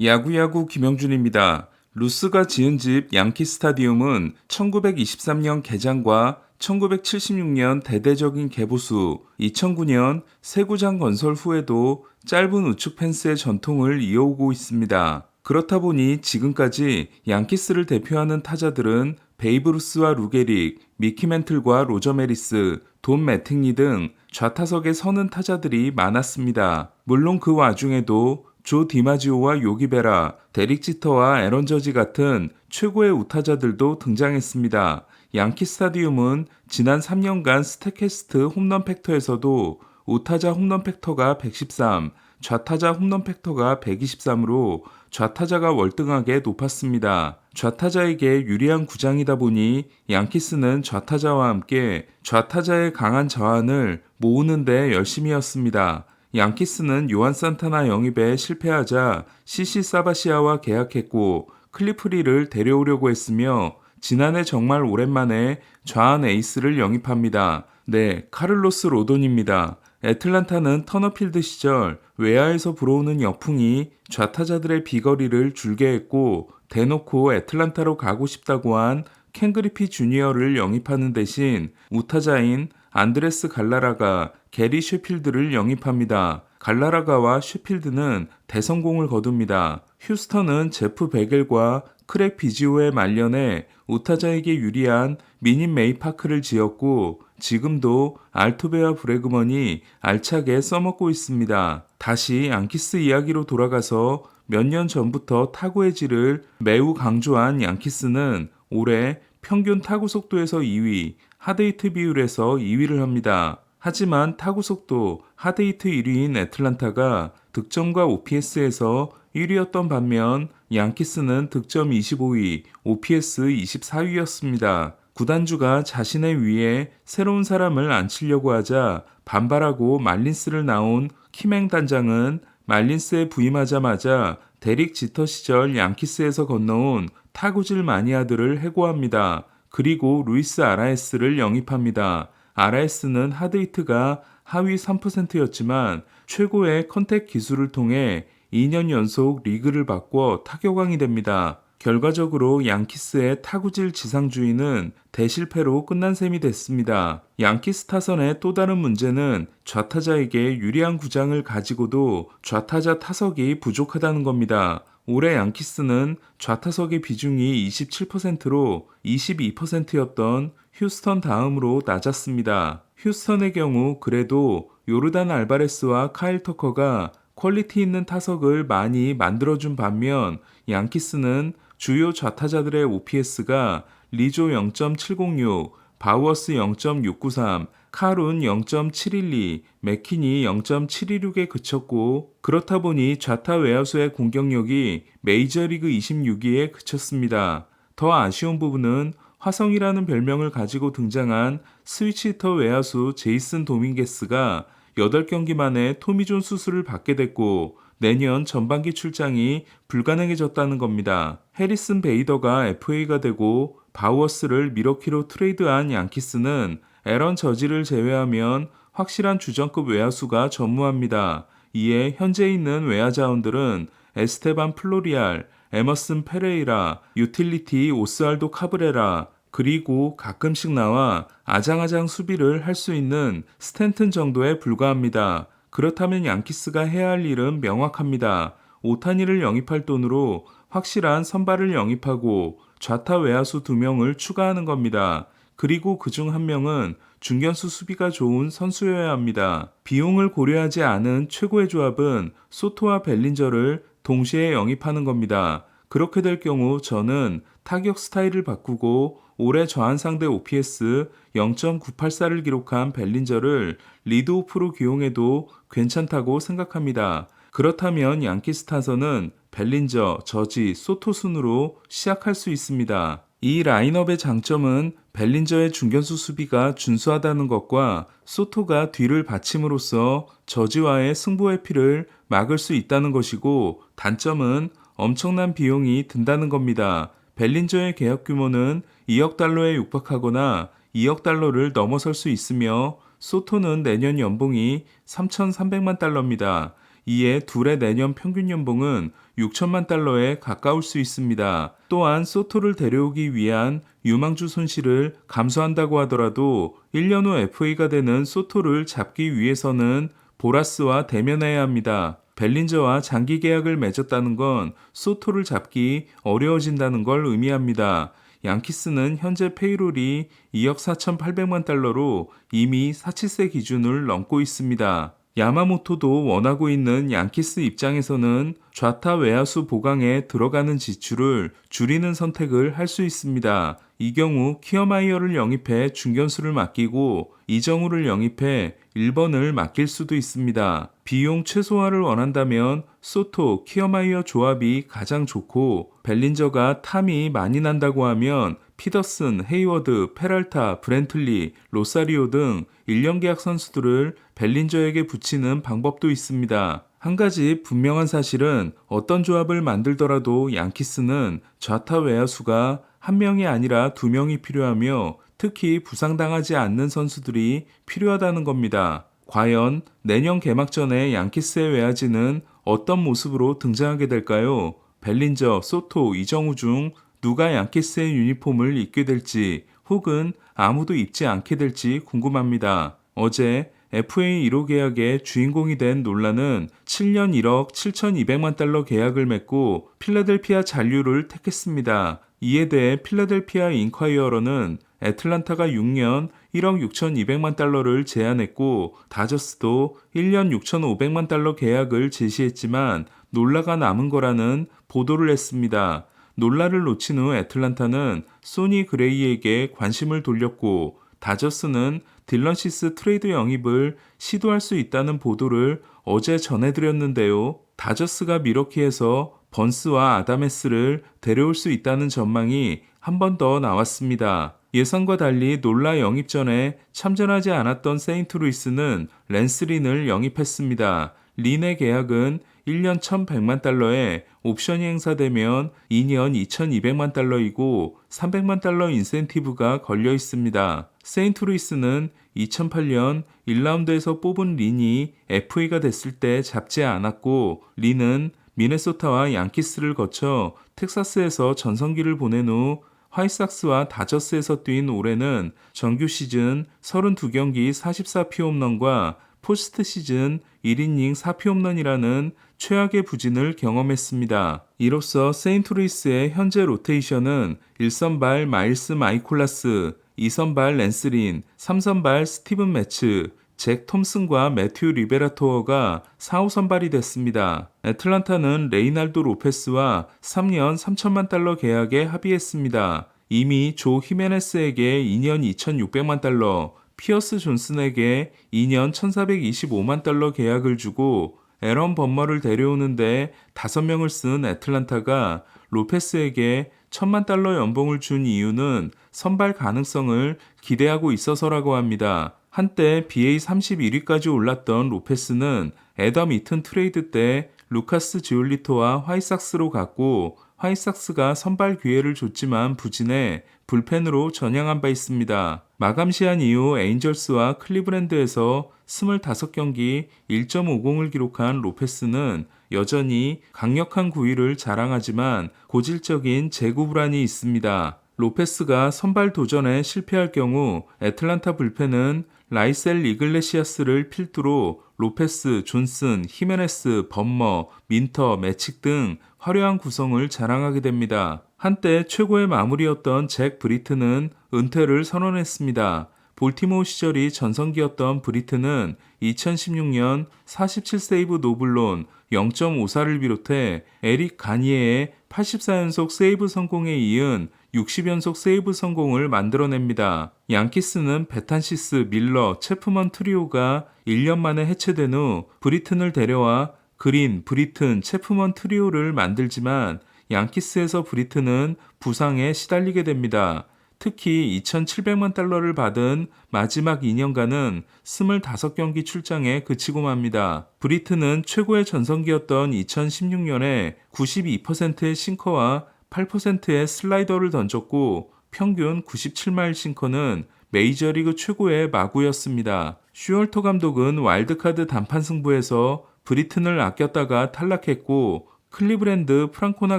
야구야구 김영준입니다. 루스가 지은 집 양키 스타디움은 1923년 개장과 1976년 대대적인 개보수, 2009년 새구장 건설 후에도 짧은 우측 펜스의 전통을 이어오고 있습니다. 그렇다 보니 지금까지 양키스를 대표하는 타자들은 베이브 루스와 루게릭, 미키 맨틀과 로저 메리스, 돈 매팅리 등 좌타석에 서는 타자들이 많았습니다. 물론 그 와중에도 조 디마지오와 요기 베라, 데릭 지터와 에런 저지 같은 최고의 우타자들도 등장했습니다. 양키 스타디움은 지난 3년간 스태캐스트 홈런 팩터에서도 우타자 홈런 팩터가 113, 좌타자 홈런 팩터가 123으로 좌타자가 월등하게 높았습니다. 좌타자에게 유리한 구장이다 보니 양키스는 좌타자와 함께 좌타자의 강한 저항을 모으는 데 열심이었습니다. 양키스는 요한 산타나 영입에 실패하자 CC 사바시아와 계약했고 클리프리를 데려오려고 했으며 지난해 정말 오랜만에 좌완 에이스를 영입합니다. 네, 카를로스 로돈입니다. 애틀란타는 터너필드 시절 외야에서 불어오는 역풍이 좌타자들의 비거리를 줄게 했고 대놓고 애틀란타로 가고 싶다고 한 켄 그리피 주니어를 영입하는 대신 우타자인 안드레스 갈라라가 게리 셰필드를 영입합니다. 갈라라가와 셰필드는 대성공을 거둡니다. 휴스턴은 제프 베겔과 크랙 비지오의 말년에 우타자에게 유리한 미닌 메이파크를 지었고 지금도 알투베와 브래그먼이 알차게 써먹고 있습니다. 다시 양키스 이야기로 돌아가서 몇 년 전부터 타구의 질을 매우 강조한 양키스는 올해 평균 타구 속도에서 2위, 하드히트 비율에서 2위를 합니다. 하지만 타구 속도 하드히트 1위인 애틀란타가 득점과 OPS에서 1위였던 반면 양키스는 득점 25위, OPS 24위였습니다. 구단주가 자신의 위에 새로운 사람을 앉히려고 하자 반발하고 말린스를 나온 키맹 단장은 말린스에 부임하자마자 데릭 지터 시절 양키스에서 건너온 타구질 마니아들을 해고합니다. 그리고 루이스 아라에스를 영입합니다. 아라에스는 하드히트가 하위 3%였지만 최고의 컨택 기술을 통해 2년 연속 리그를 바꿔 타격왕이 됩니다. 결과적으로 양키스의 타구질 지상주의는 대실패로 끝난 셈이 됐습니다. 양키스 타선의 또 다른 문제는 좌타자에게 유리한 구장을 가지고도 좌타자 타석이 부족하다는 겁니다. 올해 양키스는 좌타석의 비중이 27%로 22%였던 휴스턴 다음으로 낮았습니다. 휴스턴의 경우 그래도 요르단 알바레스와 카일 터커가 퀄리티 있는 타석을 많이 만들어준 반면 양키스는 주요 좌타자들의 OPS가 리조 0.706, 바우어스 0.693, 카룬 0.712, 맥키니 0.716에 그쳤고 그렇다 보니 좌타 외야수의 공격력이 메이저리그 26위에 그쳤습니다. 더 아쉬운 부분은 화성이라는 별명을 가지고 등장한 스위치히터 외야수 제이슨 도밍게스가 8경기 만에 토미존 수술을 받게 됐고 내년 전반기 출장이 불가능해졌다는 겁니다. 해리슨 베이더가 FA가 되고 바우어스를 미러키로 트레이드한 양키스는 에런 저지를 제외하면 확실한 주전급 외야수가 전무합니다. 이에 현재 있는 외야 자원들은 에스테반 플로리알, 에머슨 페레이라, 유틸리티 오스알도 카브레라, 그리고 가끔씩 나와 아장아장 수비를 할 수 있는 스탠튼 정도에 불과합니다. 그렇다면 양키스가 해야 할 일은 명확합니다. 오타니를 영입할 돈으로 확실한 선발을 영입하고 좌타 외야수 2명을 추가하는 겁니다. 그리고 그중 1명은 중견수 수비가 좋은 선수여야 합니다. 비용을 고려하지 않은 최고의 조합은 소토와 벨린저를 동시에 영입하는 겁니다. 그렇게 될 경우 저는 타격 스타일을 바꾸고 올해 저한 상대 OPS 0.984를 기록한 벨린저를 리드오프로 기용해도 괜찮다고 생각합니다. 그렇다면 양키스 타선은 벨린저, 저지, 소토 순으로 시작할 수 있습니다. 이 라인업의 장점은 벨린저의 중견수 수비가 준수하다는 것과 소토가 뒤를 받침으로써 저지와의 승부 회피를 막을 수 있다는 것이고 단점은 엄청난 비용이 든다는 겁니다. 벨린저의 계약 규모는 2억 달러에 육박하거나 2억 달러를 넘어설 수 있으며 소토는 내년 연봉이 3,300만 달러입니다. 이에 둘의 내년 평균 연봉은 6천만 달러에 가까울 수 있습니다. 또한 소토를 데려오기 위한 유망주 손실을 감수한다고 하더라도 1년 후 FA가 되는 소토를 잡기 위해서는 보라스와 대면해야 합니다. 벨린저와 장기 계약을 맺었다는 건 소토를 잡기 어려워진다는 걸 의미합니다. 양키스는 현재 페이롤이 2억 4,800만 달러로 이미 4,7세 기준을 넘고 있습니다. 야마모토도 원하고 있는 양키스 입장에서는 좌타 외야수 보강에 들어가는 지출을 줄이는 선택을 할 수 있습니다. 이 경우 키어마이어를 영입해 중견수를 맡기고 이정우를 영입해 1번을 맡길 수도 있습니다. 비용 최소화를 원한다면 소토, 키어마이어 조합이 가장 좋고 벨린저가 탐이 많이 난다고 하면 피더슨, 헤이워드, 페랄타, 브렌틀리, 로사리오 등 1년 계약 선수들을 벨린저에게 붙이는 방법도 있습니다. 한 가지 분명한 사실은 어떤 조합을 만들더라도 양키스는 좌타 외야수가 한 명이 아니라 두 명이 필요하며 특히 부상당하지 않는 선수들이 필요하다는 겁니다. 과연 내년 개막 전에 양키스의 외야지는 어떤 모습으로 등장하게 될까요? 벨린저, 소토, 이정우 중 누가 양키스의 유니폼을 입게 될지 혹은 아무도 입지 않게 될지 궁금합니다. 어제 FA 1호 계약의 주인공이 된 놀라는 7년 1억 7,200만 달러 계약을 맺고 필라델피아 잔류를 택했습니다. 이에 대해 필라델피아 인콰이어러는 애틀란타가 6년 1억 6,200만 달러를 제안했고 다저스도 1년 6,500만 달러 계약을 제시했지만 놀라가 남은 거라는 보도를 했습니다. 놀라를 놓친 후 애틀란타는 소니 그레이에게 관심을 돌렸고 다저스는 딜런 시스 트레이드 영입을 시도할 수 있다는 보도를 어제 전해드렸는데요. 다저스가 미러키에서 번스와 아다메스를 데려올 수 있다는 전망이 한 번 더 나왔습니다. 예상과 달리 놀라 영입 전에 참전하지 않았던 세인트루이스는 랜스 린을 영입했습니다. 린의 계약은 1년 1,100만 달러에 옵션이 행사되면 2년 2,200만 달러이고 300만 달러 인센티브가 걸려 있습니다. 세인트루이스는 2008년 1라운드에서 뽑은 린이 FA가 됐을 때 잡지 않았고 린은 미네소타와 양키스를 거쳐 텍사스에서 전성기를 보낸 후 화이삭스와 다저스에서 뛴 올해는 정규 시즌 32경기 44피 홈런과 포스트 시즌 1이닝 4피 홈런이라는 최악의 부진을 경험했습니다. 이로써 세인트루이스의 현재 로테이션은 1선발 마일스 마이콜라스, 2선발 랜스린, 3선발 스티븐 매츠, 잭 톰슨과 매튜 리베라토어가 4, 5선발이 됐습니다. 애틀란타는 레이날도 로페스와 3년 3천만 달러 계약에 합의했습니다. 이미 조 히메네스에게 2년 2,600만 달러, 피어스 존슨에게 2년 1,425만 달러 계약을 주고 에런 범머를 데려오는데 5명을 쓴 애틀란타가 로페스에게 1,000만 달러 연봉을 준 이유는 선발 가능성을 기대하고 있어서라고 합니다. 한때 BA 31위까지 올랐던 로페스는 애덤 이튼 트레이드 때 루카스 지올리토와 화이삭스로 갔고 화이삭스가 선발 기회를 줬지만 부진해 불펜으로 전향한 바 있습니다. 마감 시한 이후 에인절스와 클리브랜드에서 25경기 1.50을 기록한 로페스는 여전히 강력한 구위를 자랑하지만 고질적인 재구 불안이 있습니다. 로페스가 선발 도전에 실패할 경우 애틀란타 불펜은 라이셀 이글레시아스를 필두로 로페스, 존슨, 히메네스, 범머, 민터, 매칙 등 화려한 구성을 자랑하게 됩니다. 한때 최고의 마무리였던 잭 브리트는 은퇴를 선언했습니다. 볼티모어 시절이 전성기였던 브리트는 2016년 47세이브 노블론 0.54를 비롯해 에릭 가니에의 84연속 세이브 성공에 이은 60연속 세이브 성공을 만들어냅니다. 양키스는 베탄시스, 밀러, 체프먼 트리오가 1년 만에 해체된 후 브리튼을 데려와 그린, 브리튼, 체프먼 트리오를 만들지만 양키스에서 브리튼은 부상에 시달리게 됩니다. 특히 2,700만 달러를 받은 마지막 2년간은 25경기 출장에 그치고 맙니다. 브리튼은 최고의 전성기였던 2016년에 92%의 싱커와 8%의 슬라이더를 던졌고 평균 97마일 싱커는 메이저리그 최고의 마구였습니다. 슈얼터 감독은 와일드카드 단판 승부에서 브리튼을 아꼈다가 탈락했고 클리브랜드 프랑코나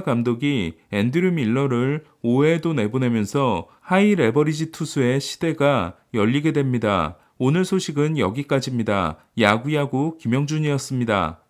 감독이 앤드류 밀러를 5회에도 내보내면서 하이 레버리지 투수의 시대가 열리게 됩니다. 오늘 소식은 여기까지입니다. 야구야구 김영준이었습니다.